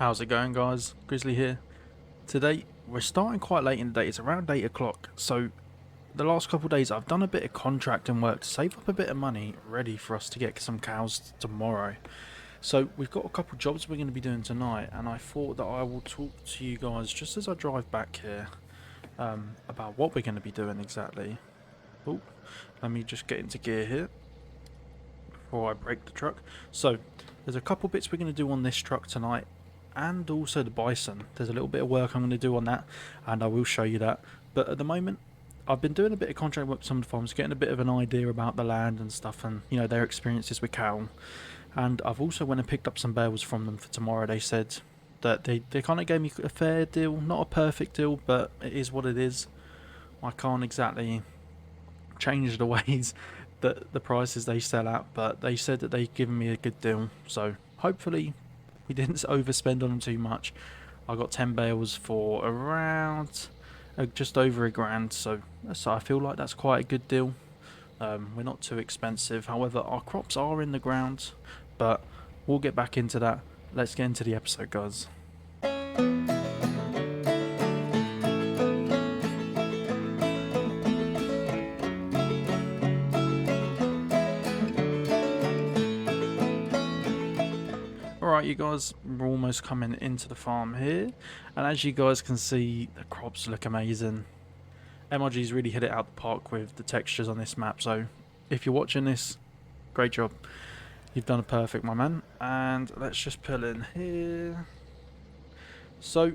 How's it going, guys? Grizzly here. Today we're starting quite late in the day. It's around 8 o'clock. So the last couple of days I've done a bit of contracting work to save up a bit of money ready for us to get some cows tomorrow. So we've got a couple of jobs we're going to be doing tonight, and I thought that I will talk to you guys just as I drive back here about what we're going to be doing exactly. Oh, let me just get into gear here before I break the truck. So there's a couple bits we're going to do on this truck tonight, and also the bison. There's a little bit of work I'm going to do on that, and I will show you that. But at the moment I've been doing a bit of contract work with some of the farms, getting a bit of an idea about the land and stuff, and you know, their experiences with cattle. And I've also went and picked up some bales from them for tomorrow. They said that they kind of gave me a fair deal, not a perfect deal, but it is what it is. I can't exactly change the ways that the prices they sell at, but they said that they've given me a good deal, so hopefully we didn't overspend on them too much. I got 10 bales for around just over £1,000, so I feel like that's quite a good deal. We're not too expensive. However, our crops are in the ground, but we'll get back into that. Let's get into the episode, guys. Alright, you guys, we're almost coming into the farm here, and as you guys can see, the crops look amazing. MRG's really hit it out the park with the textures on this map, so if you're watching this, great job. You've done a perfect, my man. And let's just pull in here. So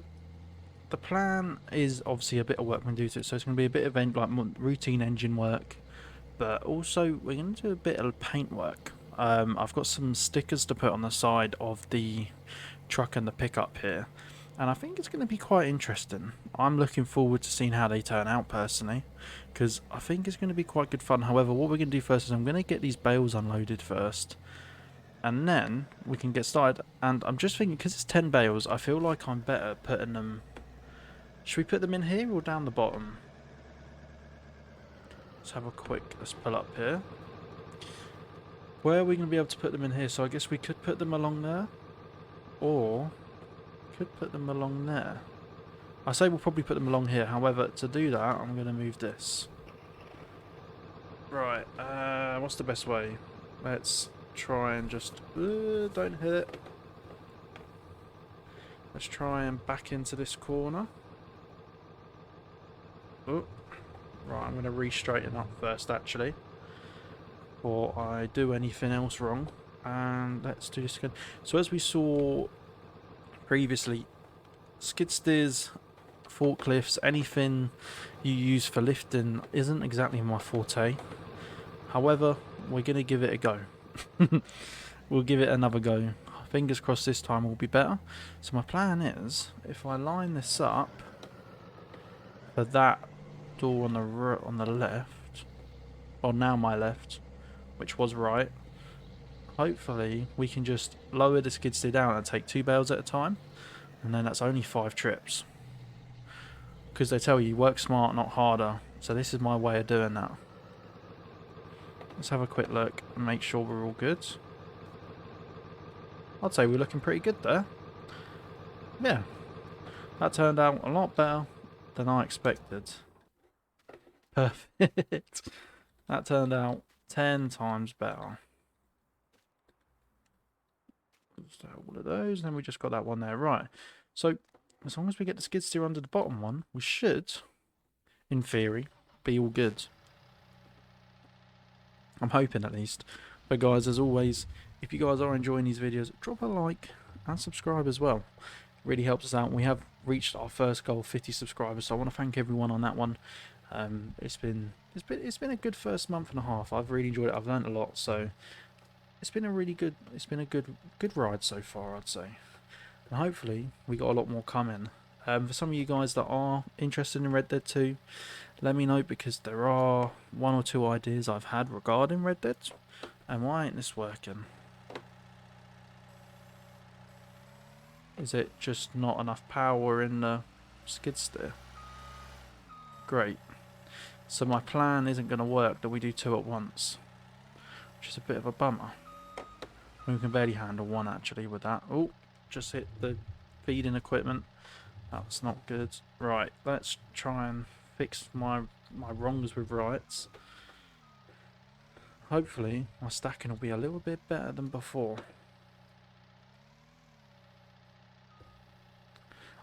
the plan is obviously a bit of work we can do to it, so it's going to be a bit of like routine engine work, but also we're going to do a bit of paint work. I've got some stickers to put on the side of the truck and the pickup here, and I think it's going to be quite interesting. I'm looking forward to seeing how they turn out personally, because I think it's going to be quite good fun. However, what we're going to do first is I'm going to get these bales unloaded first, and then we can get started. And I'm just thinking, because it's 10 bales, I feel like I'm better putting them... Should we put them in here or down the bottom? Let's have a quick... Let's pull up here. Where are we going to be able to put them in here? So I guess we could put them along there, or could put them along there. I say we'll probably put them along here. However, to do that, I'm going to move this. Right, what's the best way? Let's try and just... don't hit. Let's try and back into this corner. Oh, right, I'm going to re-straighten up first, actually, before I do anything else wrong. And let's do this again. So as we saw previously, skid steers, forklifts, anything you use for lifting isn't exactly my forte. However, we're going to give it a go. We'll give it another go. Fingers crossed this time will be better. So my plan is, if I line this up for that door on the left, or now my left, which was right, hopefully we can just lower the skid steer down and take 2 bales at a time, and then that's only 5 trips. Because they tell you, work smart, not harder. So this is my way of doing that. Let's have a quick look and make sure we're all good. I'd say we're looking pretty good there. Yeah, that turned out a lot better than I expected. Perfect. That turned out 10 times better. So all of those, and then we just got that one there. Right, so as long as we get the skid steer under the bottom one, we should, in theory, be all good. I'm hoping, at least. But guys, as always, if you guys are enjoying these videos, drop a like and subscribe as well. It really helps us out. We have reached our first goal, 50 subscribers, so I want to thank everyone on that one. It's been a good first month and a half. I've really enjoyed it. I've learned a lot, so it's been a good ride so far, I'd say. And hopefully we got a lot more coming. For some of you guys that are interested in Red Dead 2, let me know, because there are 1 or 2 ideas I've had regarding Red Dead. And why ain't this working? Is it just not enough power in the skid steer? Great. So my plan isn't going to work that we do 2 at once, which is a bit of a bummer. We can barely handle 1 actually with that. Oh, just hit the feeding equipment. That's not good. Right, let's try and fix my wrongs with rights. Hopefully my stacking will be a little bit better than before.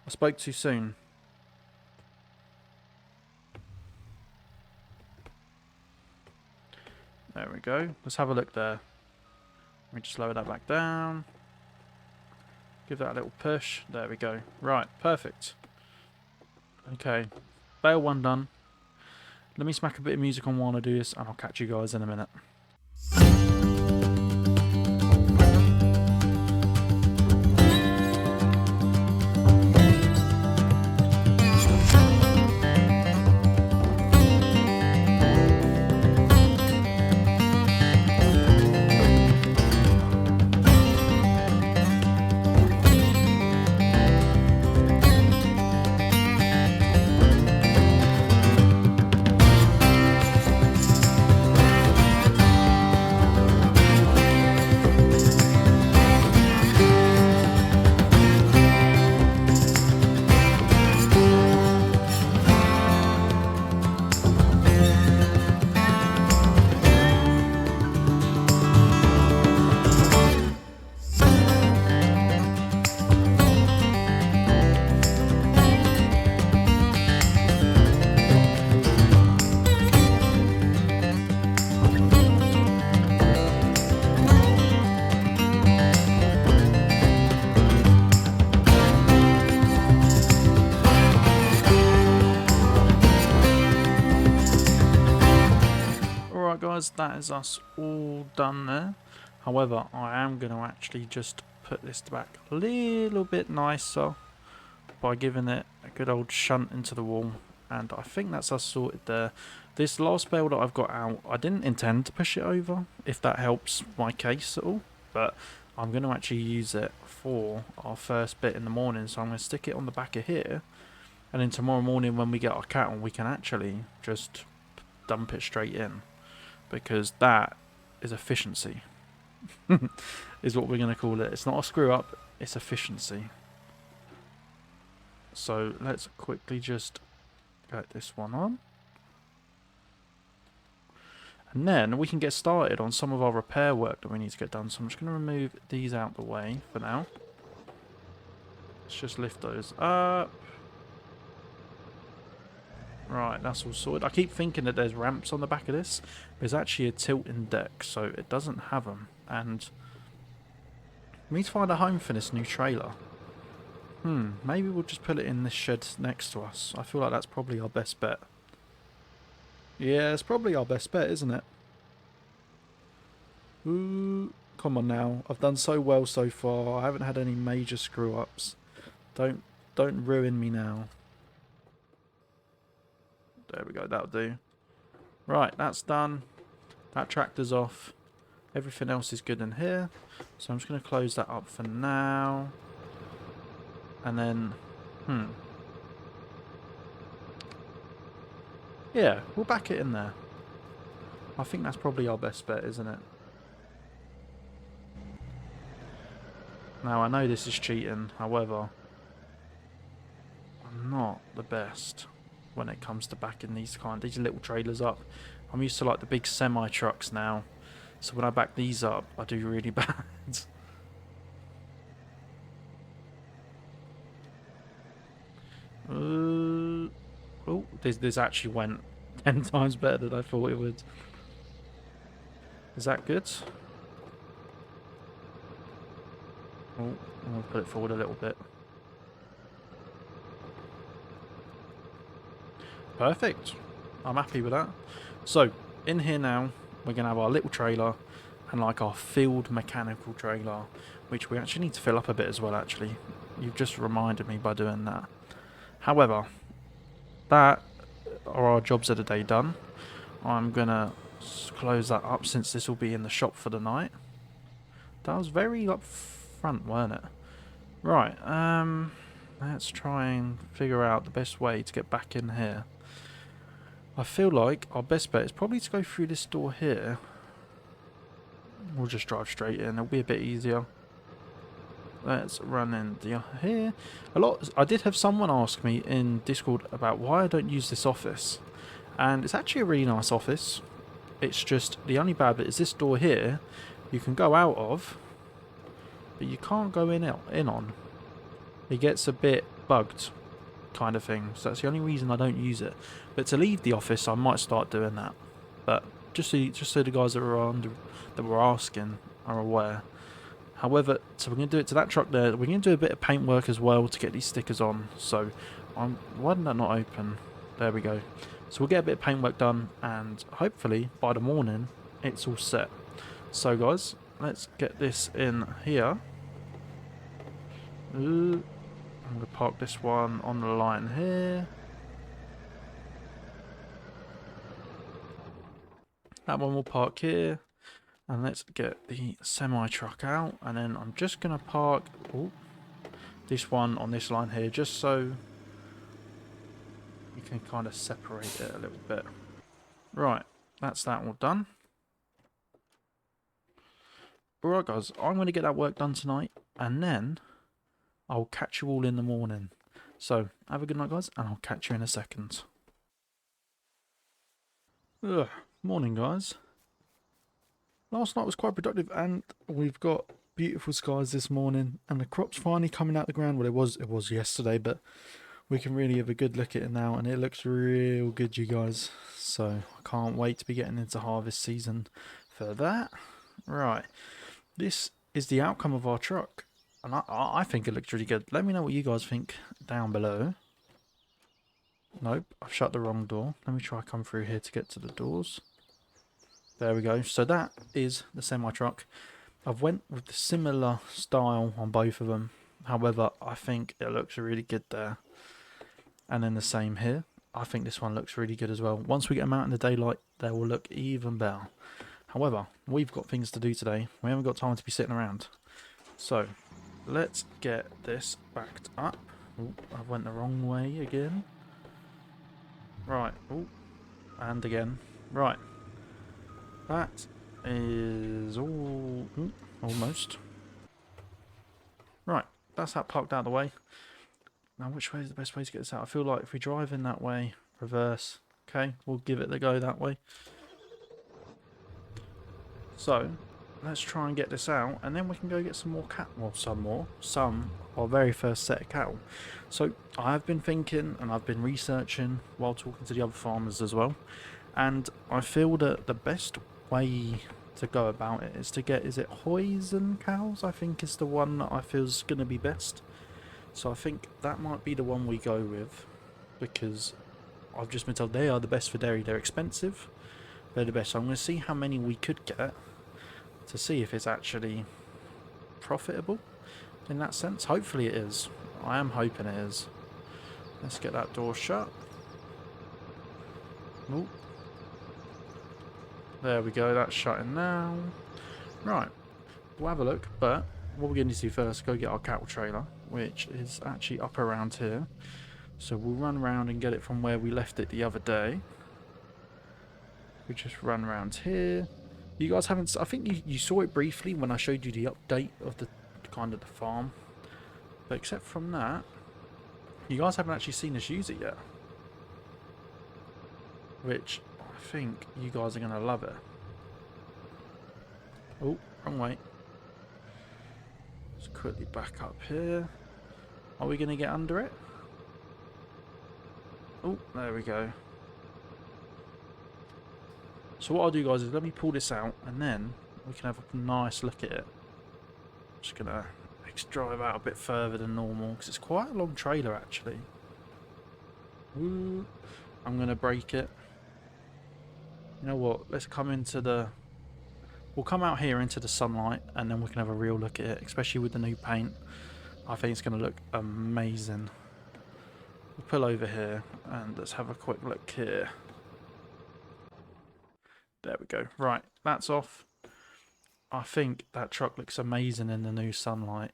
I spoke too soon. There we go. Let's have a look there. Let me just lower that back down. Give that a little push. There we go. Right, perfect. Okay, bale 1 done. Let me smack a bit of music on while I do this, and I'll catch you guys in a minute. Alright guys, that is us all done there. However, I am going to actually just put this back a little bit nicer by giving it a good old shunt into the wall, and I think that's us sorted there. This last bale that I've got out, I didn't intend to push it over, if that helps my case at all, but I'm going to actually use it for our first bit in the morning, so I'm going to stick it on the back of here, and then tomorrow morning when we get our cattle we can actually just dump it straight in, because that is efficiency. Is what we're going to call it. It's not a screw up, it's efficiency. So let's quickly just get this one on, and then we can get started on some of our repair work that we need to get done. So I'm just going to remove these out the way for now. Let's just lift those up. Right, that's all sorted. I keep thinking that there's ramps on the back of this. There's actually a tilting deck, so it doesn't have them. And we need to find a home for this new trailer. Maybe we'll just put it in this shed next to us. I feel like that's probably our best bet. Yeah, it's probably our best bet, isn't it? Ooh, come on now. I've done so well so far. I haven't had any major screw-ups. Don't ruin me now. There we go, that'll do. Right, that's done. That tractor's off. Everything else is good in here. So I'm just going to close that up for now. And then, yeah, we'll back it in there. I think that's probably our best bet, isn't it? Now, I know this is cheating, however, I'm not the best when it comes to backing these little trailers up. I'm used to like the big semi trucks now, so when I back these up I do really bad. Oh, this actually went 10 times better than I thought it would. Is that good? Oh, I'll put it forward a little bit. Perfect. I'm happy with that. So, in here now, we're going to have our little trailer and like our field mechanical trailer, which we actually need to fill up a bit as well, actually. You've just reminded me by doing that. However, that are our jobs of the day done. I'm going to close that up since this will be in the shop for the night. That was very up front, weren't it? Right, let's try and figure out the best way to get back in here. I feel like our best bet is probably to go through this door here. We'll just drive straight in, it'll be a bit easier. let's run in here. I did have someone ask me in Discord about why I don't use this office. And it's actually a really nice office. It's just, the only bad bit is this door here. You can go out of, but you can't go in on. It gets a bit bugged, kind of thing. So that's the only reason I don't use it. But to leave the office, I might start doing that. But just so the guys that were asking are aware. However, so we're going to do it to that truck there. We're going to do a bit of paint work as well to get these stickers on. So, why did that not open? There we go. So we'll get a bit of paint work done, and hopefully by the morning it's all set. So guys, let's get this in here. I'm going to park this one on the line here. That one will park here. And let's get the semi-truck out. And then I'm just going to park this one on this line here, just so you can kind of separate it a little bit. Right, that's that all done. Alright guys, I'm going to get that work done tonight, and then I'll catch you all in the morning. So, have a good night guys, and I'll catch you in a second. Morning guys. Last night was quite productive, and we've got beautiful skies this morning, and the crop's finally coming out the ground. Well, it was yesterday, but we can really have a good look at it now, and it looks real good, you guys. So I can't wait to be getting into harvest season for that. Right, this is the outcome of our truck, and I think it looks really good. Let me know what you guys think down below. Nope, I've shut the wrong door. Let me try come through here to get to the doors. There we go. So that is the semi-truck. I've went with the similar style on both of them. However, I think it looks really good there. And then the same here. I think this one looks really good as well. Once we get them out in the daylight, they will look even better. However, we've got things to do today. We haven't got time to be sitting around. So, let's get this backed up. Oh, I went the wrong way again. Right. Oh, and again. Right. That is all... almost. Right, that's that parked out of the way. Now, which way is the best way to get this out? I feel like if we drive in that way, reverse. Okay, we'll give it the go that way. So, let's try and get this out, and then we can go get some more cattle. Well, our very first set of cattle. So, I've been thinking, and I've been researching while talking to the other farmers as well. And I feel that the best way to go about it is to get, is it Hoysen cows? I think is the one that I feel is going to be best. So I think that might be the one we go with, because I've just been told they are the best for dairy. They're expensive, they're the best. So I'm going to see how many we could get to see if it's actually profitable in that sense. Hopefully it is. I am hoping it is. Let's get that door shut. Nope. There we go, that's shutting now. Right, we'll have a look, but what we're going to do first is go get our cattle trailer, which is actually up around here. So we'll run around and get it from where we left it the other day. We just run around here. You guys haven't... I think you saw it briefly when I showed you the update of the kind of the farm. But except from that, you guys haven't actually seen us use it yet. Which... I think you guys are going to love it. Oh, wrong way. Let's quickly back up here. Are we going to get under it? Oh, there we go. So what I'll do, guys, is let me pull this out, and then we can have a nice look at it. Just going to drive out a bit further than normal, because it's quite a long trailer, actually. Ooh, I'm going to brake it. You know what, let's come into the... We'll come out here into the sunlight, and then we can have a real look at it, especially with the new paint. I think it's going to look amazing. We'll pull over here, and let's have a quick look here. There we go. Right, that's off. I think that truck looks amazing in the new sunlight.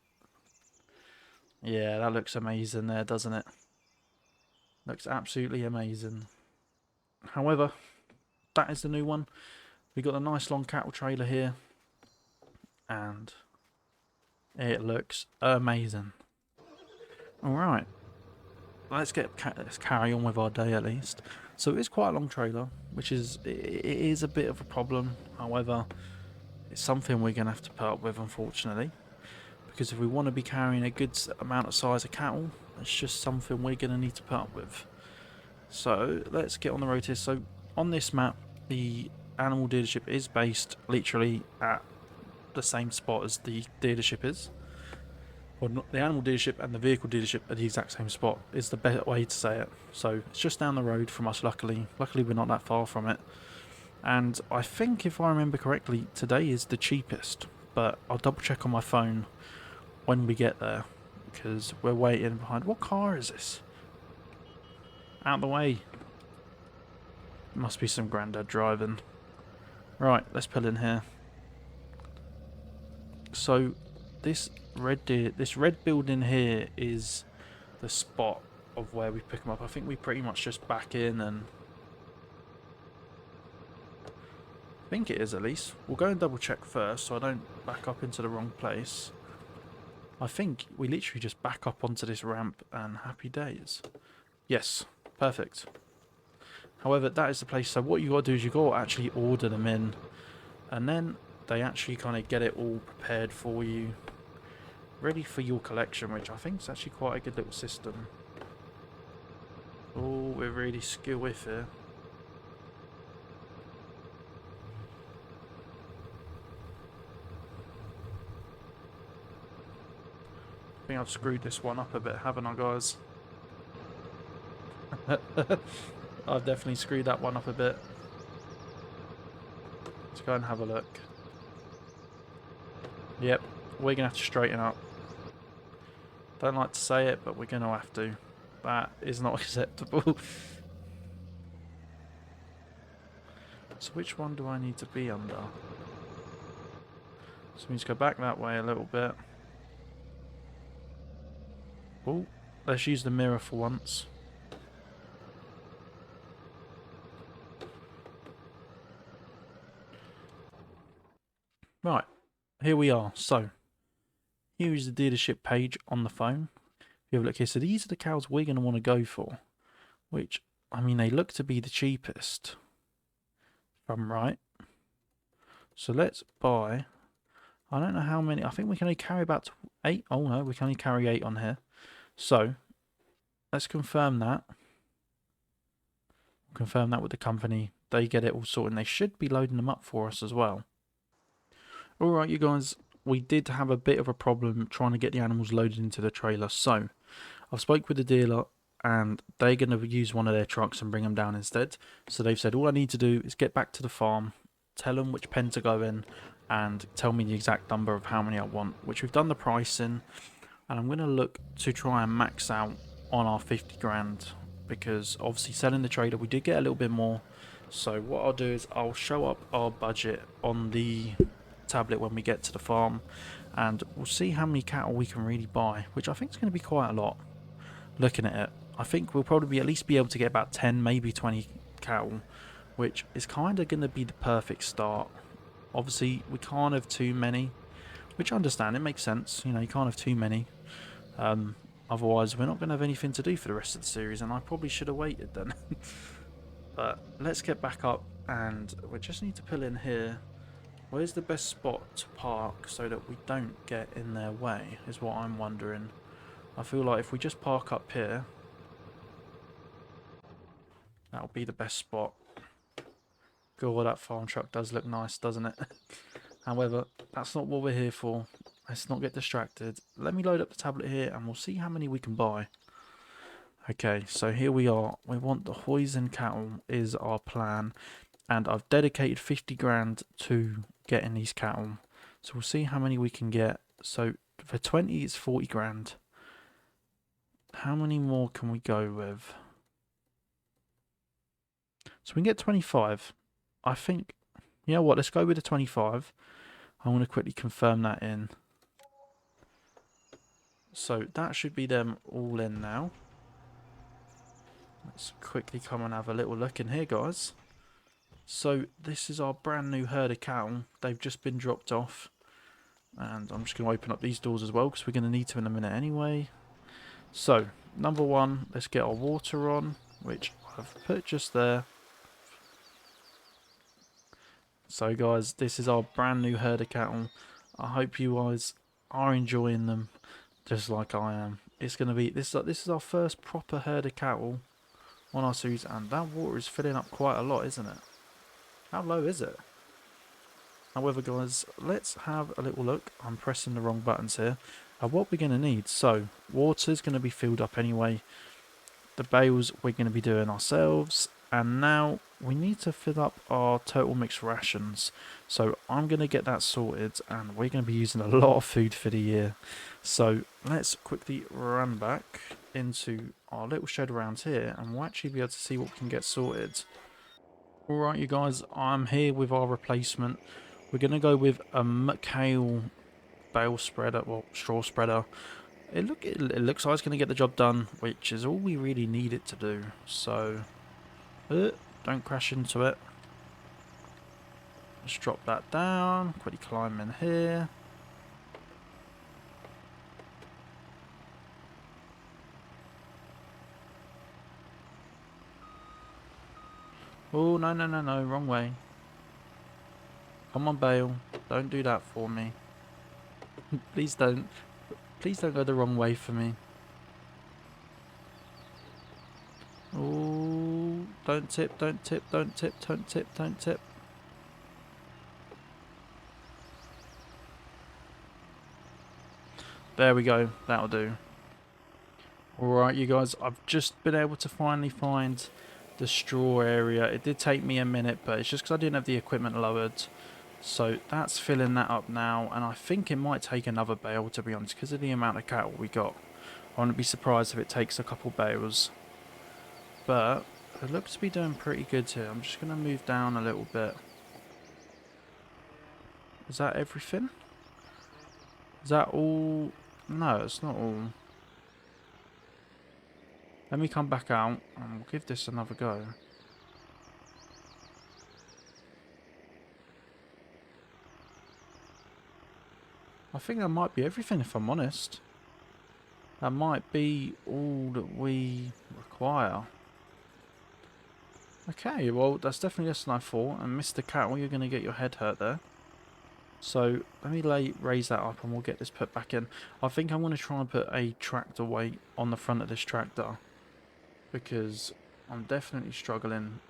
Yeah, that looks amazing there, doesn't it? Looks absolutely amazing. However... that is the new one. We got a nice long cattle trailer here, and It looks amazing. Alright, let's carry on with our day at least. So it is quite a long trailer, which is, it is a bit of a problem. However, it's something we're going to have to put up with, unfortunately. Because if we want to be carrying a good amount of size of cattle, it's just something we're going to need to put up with. So let's get on the road here. So on this map, the animal dealership is based literally at the same spot as the dealership is. Or not, the animal dealership and the vehicle dealership are the exact same spot, is the better way to say it. So it's just down the road from us, luckily. Luckily we're not that far from it. And I think, if I remember correctly, today is the cheapest. But I'll double check on my phone when we get there, because we're waiting behind. What car is this? Out the way. Must be some granddad driving. Right, let's pull in here. So this red building here is the spot of where we pick them up. I think we pretty much just back in, and I think it is, at least. We'll go and double check first so I don't back up into the wrong place. I think we literally just back up onto this ramp and happy days. Yes, perfect. However, that is the place. So what you got to do is you got to actually order them in, and then they actually kind of get it all prepared for you, ready for your collection, which I think is actually quite a good little system. Oh, we're really skill with here. I think I've screwed this one up a bit, haven't I, guys? I've definitely screwed that one up a bit. Let's go and have a look. Yep, we're going to have to straighten up. Don't like to say it, but we're going to have to. That is not acceptable. So which one do I need to be under? So we need to go back that way a little bit. Oh, let's use the mirror for once. Right, here we are. So here is the dealership page on the phone. If you have a look here, so these are the cows we're going to want to go for, which, I mean, they look to be the cheapest, if I'm right. So let's buy, I don't know how many, I think we can only carry about 8. Oh no, we can only carry 8 on here. So let's confirm that. Confirm that with the company. They get it all sorted, and they should be loading them up for us as well. Alright, you guys, we did have a bit of a problem trying to get the animals loaded into the trailer. So I've spoke with the dealer, and they're going to use one of their trucks and bring them down instead. So they've said all I need to do is get back to the farm, tell them which pen to go in, and tell me the exact number of how many I want, which we've done the pricing, and I'm going to look to try and max out on our 50 grand, because obviously selling the trailer we did get a little bit more. So what I'll do is I'll show up our budget on the tablet when we get to the farm, and we'll see how many cattle we can really buy, which I think is going to be quite a lot. Looking at it, I think we'll probably at least be able to get about 10, maybe 20 cattle, which is kind of going to be the perfect start. Obviously we can't have too many, which I understand, it makes sense, you know, you can't have too many, otherwise we're not going to have anything to do for the rest of the series, and I probably should have waited then. But let's get back up, and we just need to pull in here. Where's the best spot to park so that we don't get in their way, is what I'm wondering. I feel like if we just park up here, that'll be the best spot. God, that farm truck does look nice, doesn't it? However, that's not what we're here for. Let's not get distracted. Let me load up the tablet here and we'll see how many we can buy. Okay, so here we are. We want the hoisin cattle is our plan. And I've dedicated 50 grand to getting these cattle. So we'll see how many we can get. So for 20 it's 40 grand. How many more can we go with? So we can get 25. I think, you know what, let's go with the 25. I want to quickly confirm that in. So that should be them all in now. Let's quickly come and have a little look in here, guys. So this is our brand new herd of cattle. They've just been dropped off. And I'm just going to open up these doors as well because we're going to need to in a minute anyway. So, number one, let's get our water on, which I've put just there. So guys, this is our brand new herd of cattle. I hope you guys are enjoying them just like I am. It's going to be, this is our first proper herd of cattle on our series, and that water is filling up quite a lot, isn't it? How low is it? However guys, let's have a little look. I'm pressing the wrong buttons here. What we're going to need, so water's going to be filled up anyway. The bales we're going to be doing ourselves, and now we need to fill up our total mixed rations. So I'm going to get that sorted, and we're going to be using a lot of food for the year. So let's quickly run back into our little shed around here, and we'll actually be able to see what we can get sorted. Alright you guys, I'm here with our replacement. We're going to go with a McHale bale spreader, well, straw spreader. It looks like it's going to get the job done, which is all we really need it to do. So, don't crash into it. Let's drop that down. Quickly climb in here. Oh, no, no, no, no, wrong way. Come on, bale. Don't do that for me. Please don't. Please don't go the wrong way for me. Oh, don't tip, don't tip, don't tip, don't tip, don't tip. There we go, that'll do. Alright you guys, I've just been able to finally find the straw area. It did take me a minute, but it's just because I didn't have the equipment lowered. So that's filling that up now, and I think it might take another bale, to be honest, because of the amount of cattle we got. I wouldn't be surprised if it takes a couple bales. But it looks to be doing pretty good here. I'm just going to move down a little bit. Is that everything? Is that all? No, it's not all. Let me come back out and we'll give this another go. I think that might be everything, if I'm honest. That might be all that we require. Okay, well, that's definitely less than I thought. And Mr. Cattle, you're going to get your head hurt there. So, let me raise that up and we'll get this put back in. I think I'm going to try and put a tractor weight on the front of this tractor, because I'm definitely struggling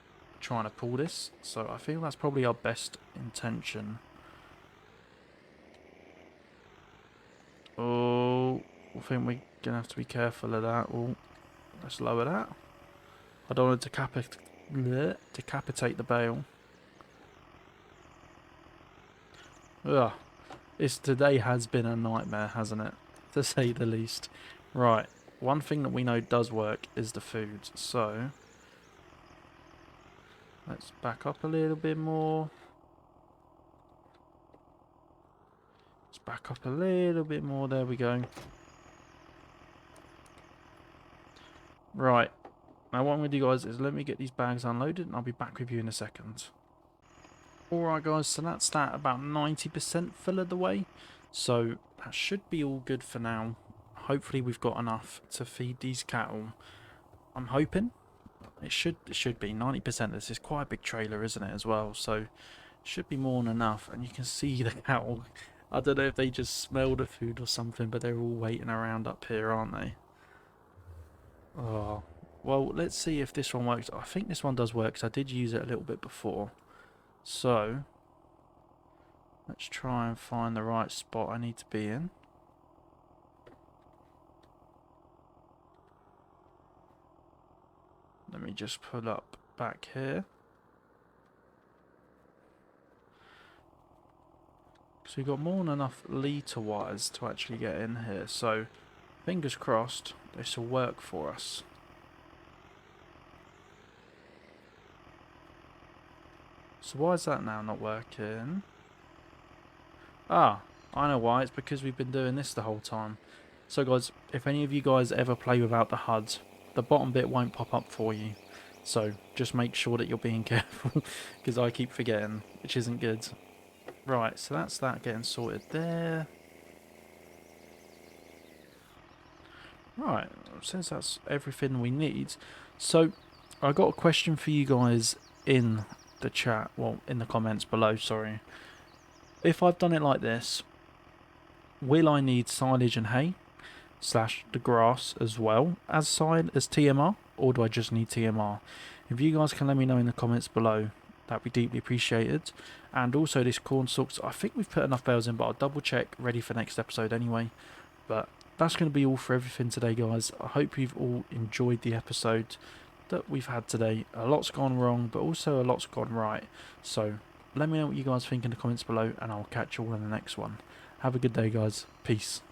trying to pull this. So, I feel that's probably our best intention. Oh, I think we're going to have to be careful of that. Oh, let's lower that. I don't want to decapitate the bale. Ugh. Today has been a nightmare, hasn't it? To say the least. Right, one thing that we know does work is the food. So, let's back up a little bit more. Let's back up a little bit more. There we go. Right. Now what I'm going to do, guys, is let me get these bags unloaded and I'll be back with you in a second. Alright guys, so that's that about 90% full of the way. So that should be all good for now. Hopefully we've got enough to feed these cattle. I'm hoping. It should be 90%. This is quite a big trailer, isn't it, as well? So it should be more than enough. And you can see the cattle. I don't know if they just smell the food or something, but they're all waiting around up here, aren't they? Oh, well, let's see if this one works. I think this one does work because I did use it a little bit before. So, let's try and find the right spot I need to be in. Let me just pull up back here. So we've got more than enough litre-wise to actually get in here. So, fingers crossed, this will work for us. So why is that now not working? Ah, I know why. It's because we've been doing this the whole time. So guys, if any of you guys ever play without the HUD, the bottom bit won't pop up for you. So just make sure that you're being careful, because I keep forgetting, which isn't good. Right, so that's that getting sorted there. Right, since that's everything we need, so I got a question for you guys in the chat, well, in the comments below, sorry. If I've done it like this, will I need silage and hay, slash the grass as well as side as TMR, or do I just need TMR? If you guys can let me know in the comments below, that'd be deeply appreciated. And also this corn stalks, I think we've put enough bales in, but I'll double check, ready for next episode anyway. But that's going to be all for everything today, guys. I hope you've all enjoyed the episode that we've had today. A lot's gone wrong, but also a lot's gone right. So let me know what you guys think in the comments below, and I'll catch you all in the next one. Have a good day, guys. Peace.